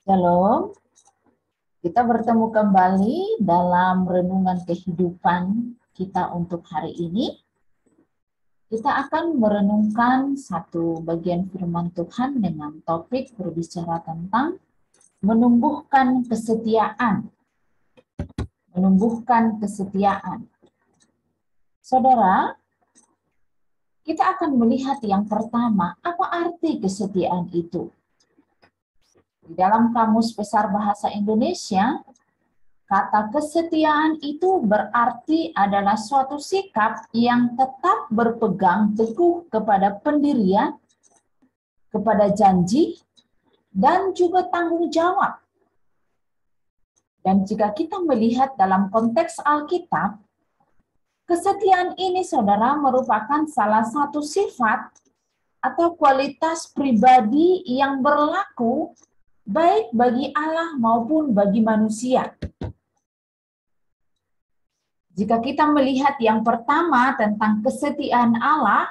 Shalom, kita bertemu kembali dalam renungan kehidupan kita untuk hari ini. Kita akan merenungkan satu bagian firman Tuhan dengan topik berbicara tentang menumbuhkan kesetiaan. Menumbuhkan kesetiaan. Saudara, kita akan melihat yang pertama, apa arti kesetiaan itu? Di dalam Kamus Besar Bahasa Indonesia, kata kesetiaan itu berarti adalah suatu sikap yang tetap berpegang teguh kepada pendirian, kepada janji, dan juga tanggung jawab. Dan jika kita melihat dalam konteks Alkitab, kesetiaan ini, saudara, merupakan salah satu sifat atau kualitas pribadi yang berlaku baik bagi Allah maupun bagi manusia. Jika kita melihat yang pertama tentang kesetiaan Allah,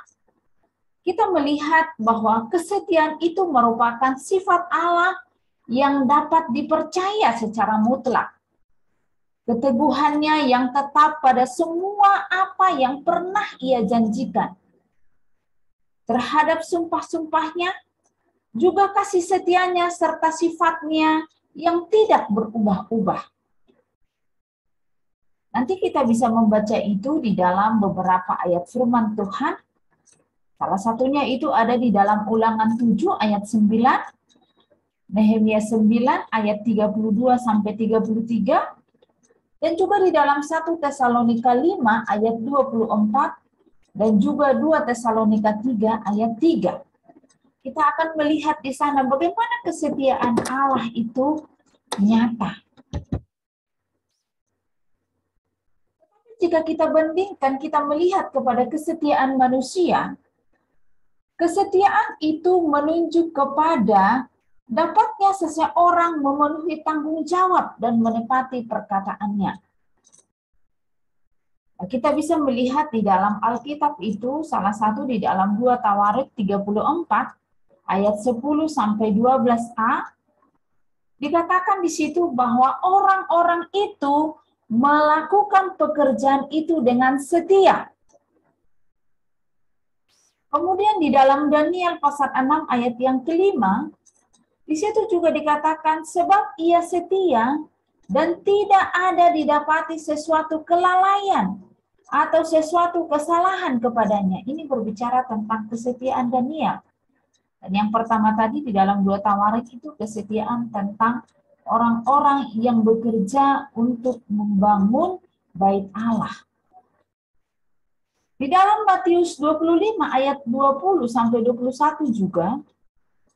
kita melihat bahwa kesetiaan itu merupakan sifat Allah yang dapat dipercaya secara mutlak. Keteguhannya yang tetap pada semua apa yang pernah ia janjikan. Terhadap sumpah-sumpahnya, juga kasih setianya serta sifatnya yang tidak berubah-ubah. Nanti kita bisa membaca itu di dalam beberapa ayat firman Tuhan. Salah satunya itu ada di dalam Ulangan 7 ayat 9, Nehemia 9 ayat 32 sampai 33, dan juga di dalam 1 Tesalonika 5 ayat 24 dan juga 2 Tesalonika 3 ayat 3. Kita akan melihat di sana bagaimana kesetiaan Allah itu nyata. Jika kita bandingkan, kita melihat kepada kesetiaan manusia, kesetiaan itu menunjuk kepada dapatnya seseorang memenuhi tanggung jawab dan menepati perkataannya. Kita bisa melihat di dalam Alkitab itu, salah satu di dalam 2 Tawarik 34 ayat 10 sampai 12a, dikatakan di situ bahwa orang-orang itu melakukan pekerjaan itu dengan setia. Kemudian di dalam Daniel pasal 6 ayat yang kelima, di situ juga dikatakan sebab ia setia dan tidak ada didapati sesuatu kelalaian atau sesuatu kesalahan kepadanya. Ini berbicara tentang kesetiaan Daniel. Dan yang pertama tadi di dalam 2 Tawarik itu kesetiaan tentang orang-orang yang bekerja untuk membangun bait Allah. Di dalam Matius 25 ayat 20 sampai 21 juga,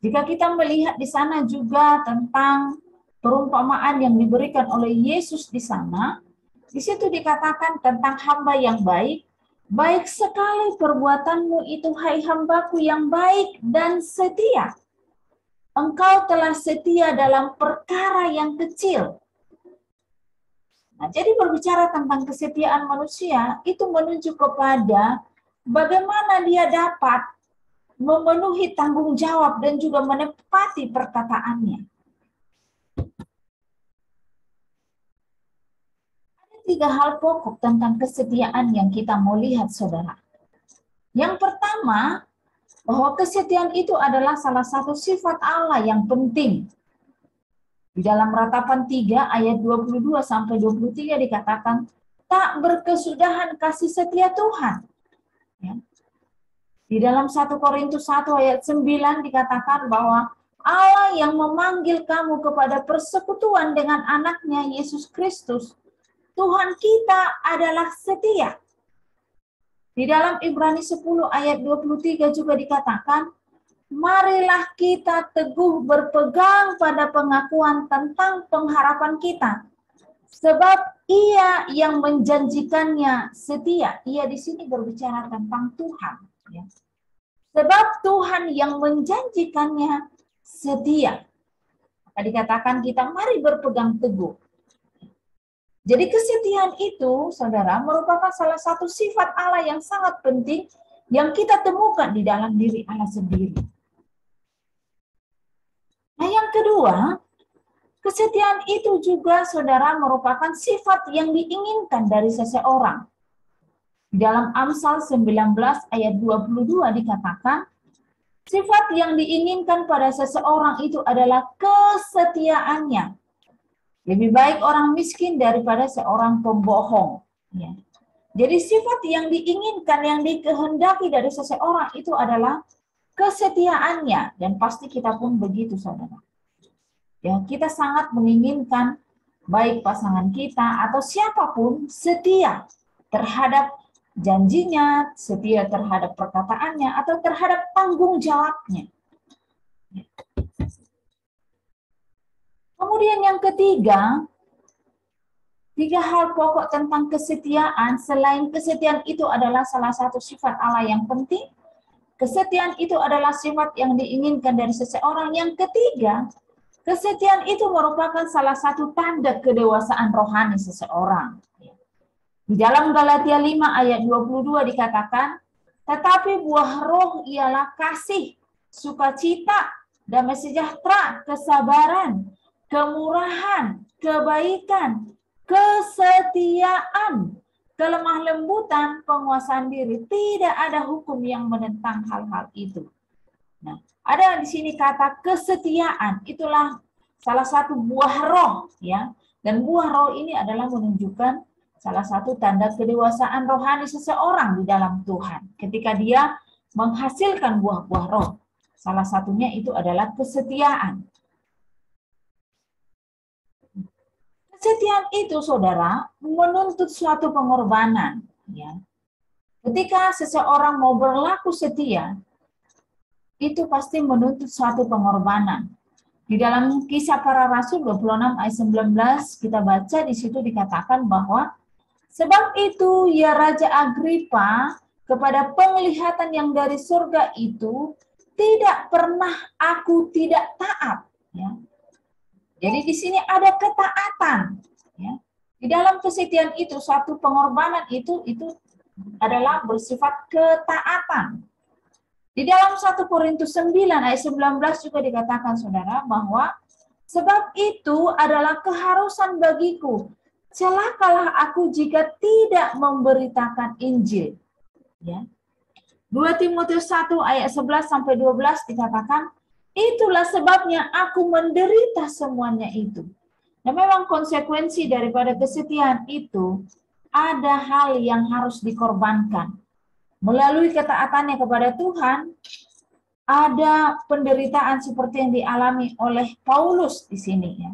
jika kita melihat di sana juga tentang perumpamaan yang diberikan oleh Yesus di sana, di situ dikatakan tentang hamba yang baik. Baik sekali perbuatanmu itu, hai hambaku yang baik dan setia. Engkau telah setia dalam perkara yang kecil. Nah, jadi berbicara tentang kesetiaan manusia, itu menunjuk kepada bagaimana dia dapat memenuhi tanggung jawab dan juga menepati perkataannya. Tiga hal pokok tentang kesetiaan yang kita mau lihat, saudara. Yang pertama, bahwa kesetiaan itu adalah salah satu sifat Allah yang penting. Di dalam Ratapan 3 ayat 22 sampai 23 dikatakan, tak berkesudahan kasih setia Tuhan. Ya. Di dalam 1 Korintus 1 ayat 9 dikatakan bahwa Allah yang memanggil kamu kepada persekutuan dengan anaknya Yesus Kristus, Tuhan kita adalah setia. Di dalam Ibrani 10 ayat 23 juga dikatakan, marilah kita teguh berpegang pada pengakuan tentang pengharapan kita. Sebab ia yang menjanjikannya setia. Ia di sini berbicara tentang Tuhan. Ya. Sebab Tuhan yang menjanjikannya setia. Maka dikatakan kita mari berpegang teguh. Jadi kesetiaan itu, saudara, merupakan salah satu sifat Allah yang sangat penting yang kita temukan di dalam diri Allah sendiri. Nah, yang kedua, Kesetiaan itu juga, saudara, merupakan sifat yang diinginkan dari seseorang. Di dalam Amsal 19 ayat 22 dikatakan, sifat yang diinginkan pada seseorang itu adalah kesetiaannya. Lebih baik orang miskin daripada seorang pembohong. Ya. Jadi sifat yang diinginkan, yang dikehendaki dari seseorang itu adalah kesetiaannya. Dan pasti kita pun begitu, saudara. Ya, kita sangat menginginkan baik pasangan kita atau siapapun setia terhadap janjinya, setia terhadap perkataannya, atau terhadap tanggung jawabnya. Kemudian yang ketiga, 3 hal pokok tentang kesetiaan. Selain kesetiaan itu adalah salah satu sifat Allah yang penting, kesetiaan itu adalah sifat yang diinginkan dari seseorang. Yang ketiga, kesetiaan itu merupakan salah satu tanda kedewasaan rohani seseorang. Di dalam Galatia 5 ayat 22 dikatakan, tetapi buah roh ialah kasih, sukacita, damai sejahtera, kesabaran, kemurahan, kebaikan, kesetiaan, kelemah lembutan, penguasaan diri. Tidak ada hukum yang menentang hal-hal itu. Nah, ada di sini kata kesetiaan, itulah salah satu buah roh, ya. Dan buah roh ini adalah menunjukkan salah satu tanda kedewasaan rohani seseorang di dalam Tuhan. Ketika dia menghasilkan buah-buah roh, salah satunya itu adalah kesetiaan. Kesetiaan itu, saudara, menuntut suatu pengorbanan. Ya. Ketika seseorang mau berlaku setia, itu pasti menuntut suatu pengorbanan. Di dalam Kisah Para Rasul 26 ayat 19 kita baca di situ dikatakan bahwa sebab itu ya Raja Agripa kepada penglihatan yang dari surga itu tidak pernah aku tidak taat. Ya. Jadi di sini ada ketaatan. Ya. Di dalam kesetiaan itu suatu pengorbanan itu adalah bersifat ketaatan. Di dalam 1 Korintus 9 ayat 19 juga dikatakan, saudara, bahwa sebab itu adalah keharusan bagiku, celakalah aku jika tidak memberitakan Injil. Ya. 2 Timotius 1 ayat 11 sampai 12 dikatakan, itulah sebabnya aku menderita semuanya itu. Dan memang konsekuensi daripada kesetiaan itu ada hal yang harus dikorbankan. Melalui ketaatannya kepada Tuhan, ada penderitaan seperti yang dialami oleh Paulus di sini. Ya.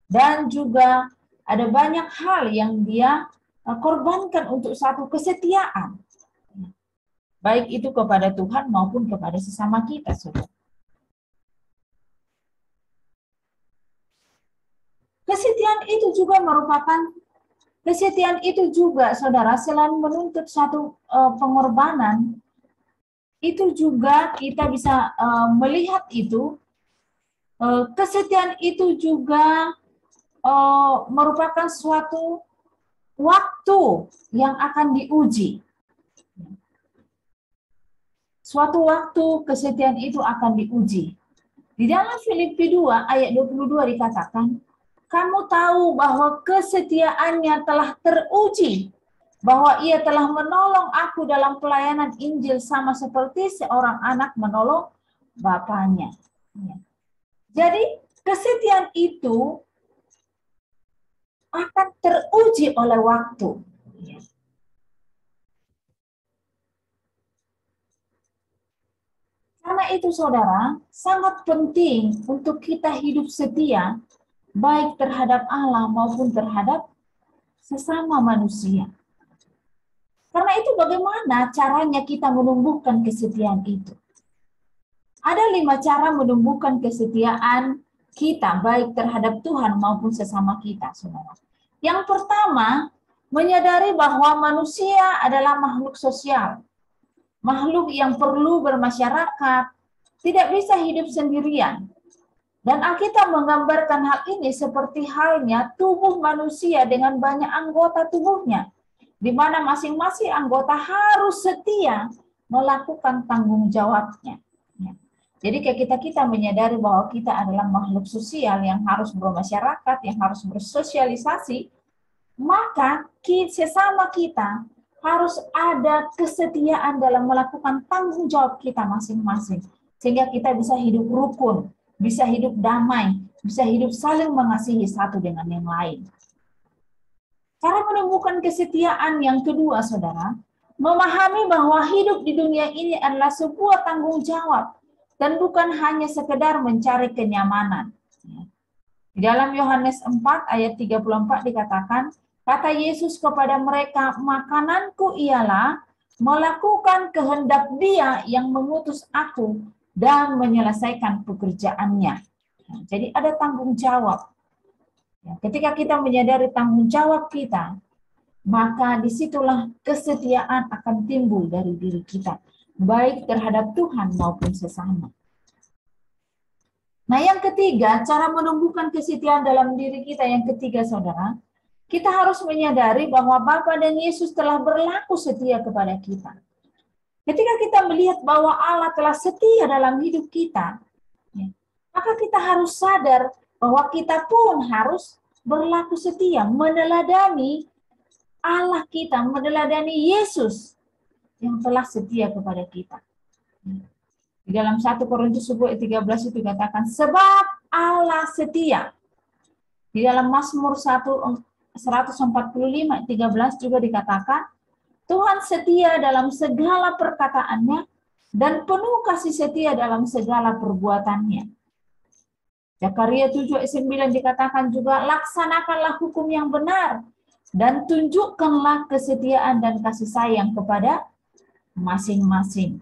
Dan juga ada banyak hal yang dia korbankan untuk satu kesetiaan. Baik itu kepada Tuhan maupun kepada sesama kita, saudara. Kesetiaan itu juga, saudara, selain menuntut satu pengorbanan, itu juga kita bisa melihat itu, kesetiaan itu juga merupakan suatu waktu yang akan diuji. Suatu waktu kesetiaan itu akan diuji. Di dalam Filipi 2 ayat 22 dikatakan, kamu tahu bahwa kesetiaannya telah teruji, bahwa ia telah menolong aku dalam pelayanan Injil sama seperti seorang anak menolong bapaknya. Jadi kesetiaan itu akan teruji oleh waktu. Karena itu, saudara, sangat penting untuk kita hidup setia, baik terhadap Allah maupun terhadap sesama manusia. Karena itu bagaimana caranya kita menumbuhkan kesetiaan itu? Ada 5 cara menumbuhkan kesetiaan kita, baik terhadap Tuhan maupun sesama kita, saudara. Yang pertama, menyadari bahwa manusia adalah makhluk sosial. Makhluk yang perlu bermasyarakat, tidak bisa hidup sendirian. Dan Alkitab menggambarkan hal ini seperti halnya tubuh manusia dengan banyak anggota tubuhnya, di mana masing-masing anggota harus setia melakukan tanggung jawabnya. Jadi kayak kita menyadari bahwa kita adalah makhluk sosial yang harus bermasyarakat, yang harus bersosialisasi, maka sesama kita harus ada kesetiaan dalam melakukan tanggung jawab kita masing-masing. Sehingga kita bisa hidup rukun, bisa hidup damai, bisa hidup saling mengasihi satu dengan yang lain. Cara menemukan kesetiaan yang kedua, saudara, memahami bahwa hidup di dunia ini adalah sebuah tanggung jawab dan bukan hanya sekedar mencari kenyamanan. Di dalam Yohanes 4 ayat 34 dikatakan, kata Yesus kepada mereka, makananku ialah melakukan kehendak Dia yang mengutus aku dan menyelesaikan pekerjaannya. Jadi ada tanggung jawab. Ketika kita menyadari tanggung jawab kita, maka disitulah kesetiaan akan timbul dari diri kita, baik terhadap Tuhan maupun sesama. Nah, yang ketiga, cara menumbuhkan kesetiaan dalam diri kita, yang ketiga, saudara, kita harus menyadari bahwa Bapa dan Yesus telah berlaku setia kepada kita. Ketika kita melihat bahwa Allah telah setia dalam hidup kita, maka kita harus sadar bahwa kita pun harus berlaku setia, meneladani Allah kita, meneladani Yesus yang telah setia kepada kita. Di dalam 1 Korintus 10 ayat 13 itu katakan, sebab Allah setia. Di dalam Mazmur 145 ayat 13 juga dikatakan, Tuhan setia dalam segala perkataannya dan penuh kasih setia dalam segala perbuatannya. Zakaria 7 ayat 9 dikatakan juga, laksanakanlah hukum yang benar dan tunjukkanlah kesetiaan dan kasih sayang kepada masing-masing.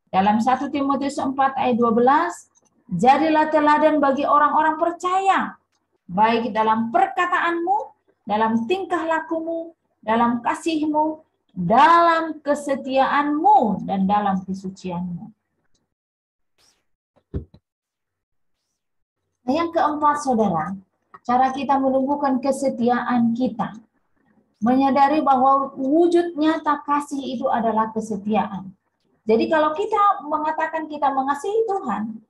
Dalam 1 Timotius 4 ayat 12, jadilah teladan bagi orang-orang percaya, baik dalam perkataanmu, dalam tingkah lakumu, dalam kasihmu, dalam kesetiaanmu, dan dalam kesucianmu. Nah, yang keempat, saudara, cara kita menumbuhkan kesetiaan kita, menyadari bahwa wujud nyata kasih itu adalah kesetiaan. Jadi kalau kita mengatakan kita mengasihi Tuhan,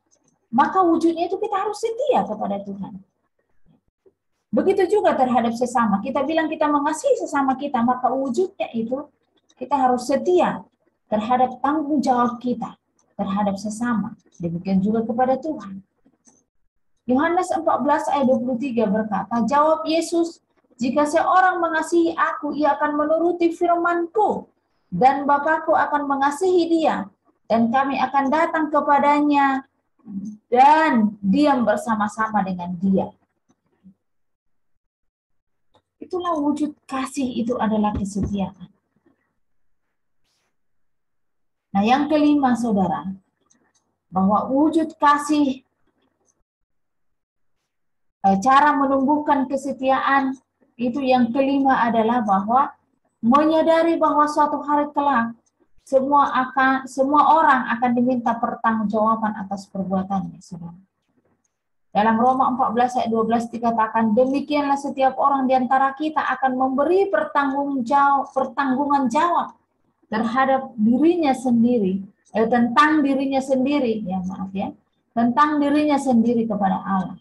maka wujudnya itu kita harus setia kepada Tuhan. Begitu juga terhadap sesama. Kita bilang kita mengasihi sesama kita, maka wujudnya itu kita harus setia terhadap tanggung jawab kita terhadap sesama. Demikian juga kepada Tuhan. Yohanes 14 ayat 23 berkata, jawab Yesus, jika seorang mengasihi aku, ia akan menuruti firman-Ku, dan Bapa-Ku akan mengasihi dia, dan kami akan datang kepadanya, dan diam bersama-sama dengan dia. Itulah wujud kasih, itu adalah kesetiaan. Nah, yang kelima, saudara, bahwa wujud kasih, cara menumbuhkan kesetiaan itu yang kelima adalah bahwa menyadari bahwa suatu hari kelak semua orang akan diminta pertanggungjawaban atas perbuatannya, saudara. Dalam Roma 14 ayat 12 dikatakan, demikianlah setiap orang di antara kita akan memberi pertanggungan jawab terhadap dirinya sendiri, tentang dirinya sendiri, tentang dirinya sendiri kepada Allah.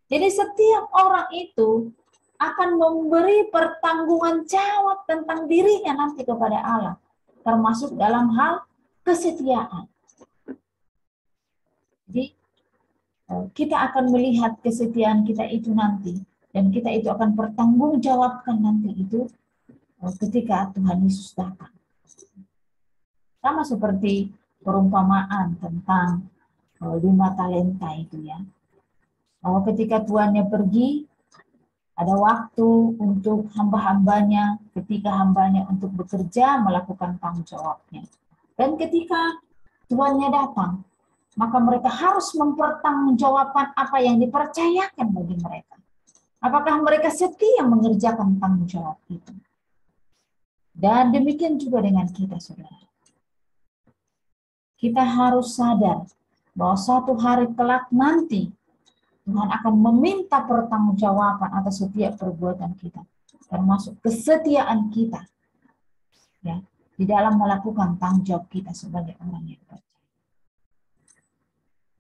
Jadi setiap orang itu akan memberi pertanggungan jawab tentang dirinya nanti kepada Allah, termasuk dalam hal kesetiaan. Jadi kita akan melihat kesetiaan kita itu nanti, dan kita itu akan bertanggungjawabkan nanti itu ketika Tuhan Yesus datang. Sama seperti perumpamaan tentang 5 talenta itu ya. Bahwa ketika tuannya pergi, ada waktu untuk hamba-hambanya, ketika hambanya untuk bekerja, melakukan tanggung jawabnya. Dan ketika tuannya datang, maka mereka harus mempertanggungjawabkan apa yang dipercayakan bagi mereka. Apakah mereka setia mengerjakan tanggung jawab itu? Dan demikian juga dengan kita, saudara. Kita harus sadar bahwa suatu hari kelak nanti, Tuhan akan meminta pertanggungjawaban atas setiap perbuatan kita, termasuk kesetiaan kita, ya, di dalam melakukan tanggung jawab kita sebagai orang yang percaya.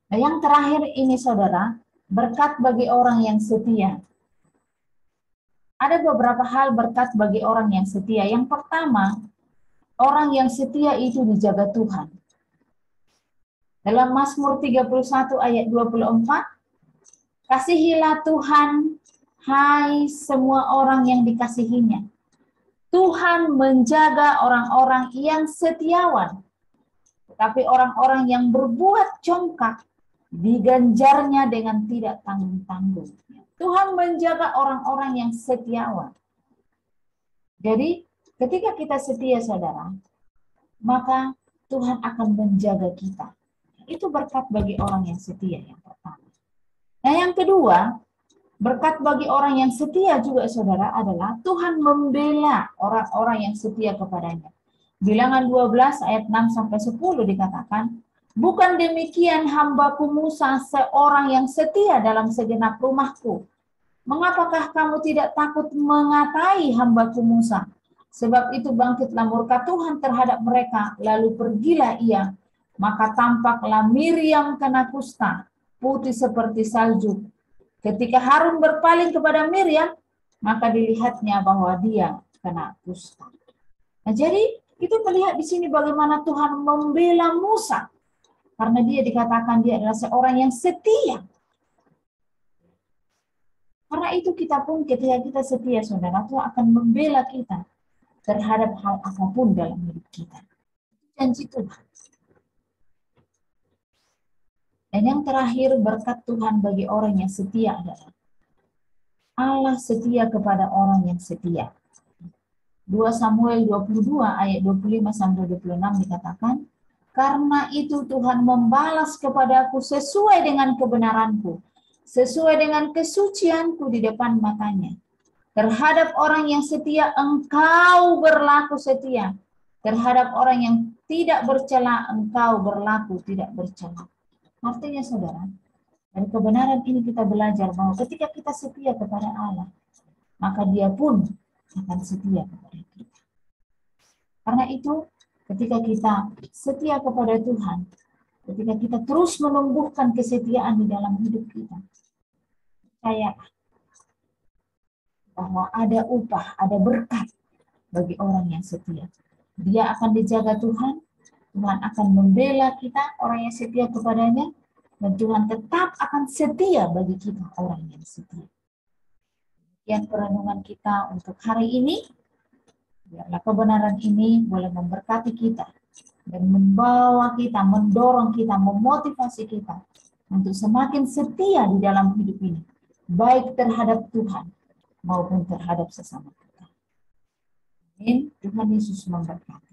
Nah, yang terakhir ini saudara, berkat bagi orang yang setia. Ada beberapa hal berkat bagi orang yang setia. Yang pertama, orang yang setia itu dijaga Tuhan. Dalam Mazmur 31 ayat 24, kasihilah Tuhan, hai semua orang yang dikasihinya. Tuhan menjaga orang-orang yang setiawan. Tetapi orang-orang yang berbuat congkak, diganjarnya dengan tidak tanggung-tanggung. Tuhan menjaga orang-orang yang setiawan. Jadi, ketika kita setia, saudara, maka Tuhan akan menjaga kita. Itu berkat bagi orang yang setia yang pertama. Nah, yang kedua, berkat bagi orang yang setia juga, saudara, adalah Tuhan membela orang-orang yang setia kepadanya. Bilangan 12 ayat 6-10 dikatakan, bukan demikian hambaku Musa seorang yang setia dalam segenap rumahku. Mengapakah kamu tidak takut mengatai hambaku Musa? Sebab itu bangkitlah murka Tuhan terhadap mereka, lalu pergilah ia. Maka tampaklah Miriam kena kusta, putih seperti salju. Ketika Harun berpaling kepada Miriam, maka dilihatnya bahwa dia kena kusta. Nah, jadi itu melihat di sini bagaimana Tuhan membela Musa. Karena dia dikatakan dia adalah seorang yang setia. Karena itu kita pun ketika kita setia, saudara, Tuhan akan membela kita terhadap hal apapun dalam hidup kita. Janji Tuhan. Dan yang terakhir, berkat Tuhan bagi orang yang setia adalah Allah setia kepada orang yang setia. 2 Samuel 22 ayat 25-26 dikatakan, karena itu Tuhan membalas kepadaku sesuai dengan kebenaranku, sesuai dengan kesucianku di depan matanya. Terhadap orang yang setia engkau berlaku setia. Terhadap orang yang tidak bercela engkau berlaku tidak bercela. Artinya saudara, dari kebenaran ini kita belajar bahwa ketika kita setia kepada Allah, maka dia pun akan setia kepada kita. Karena itu, ketika kita setia kepada Tuhan, ketika kita terus menumbuhkan kesetiaan di dalam hidup kita, percayalah bahwa ada upah, ada berkat bagi orang yang setia. Dia akan dijaga Tuhan, Tuhan akan membela kita, orang yang setia kepadanya, dan Tuhan tetap akan setia bagi kita, orang yang setia. Sekian perenungan kita untuk hari ini. Biarlah kebenaran ini boleh memberkati kita dan membawa kita, mendorong kita, memotivasi kita untuk semakin setia di dalam hidup ini, baik terhadap Tuhan maupun terhadap sesama kita. Amin. Tuhan Yesus memberkati.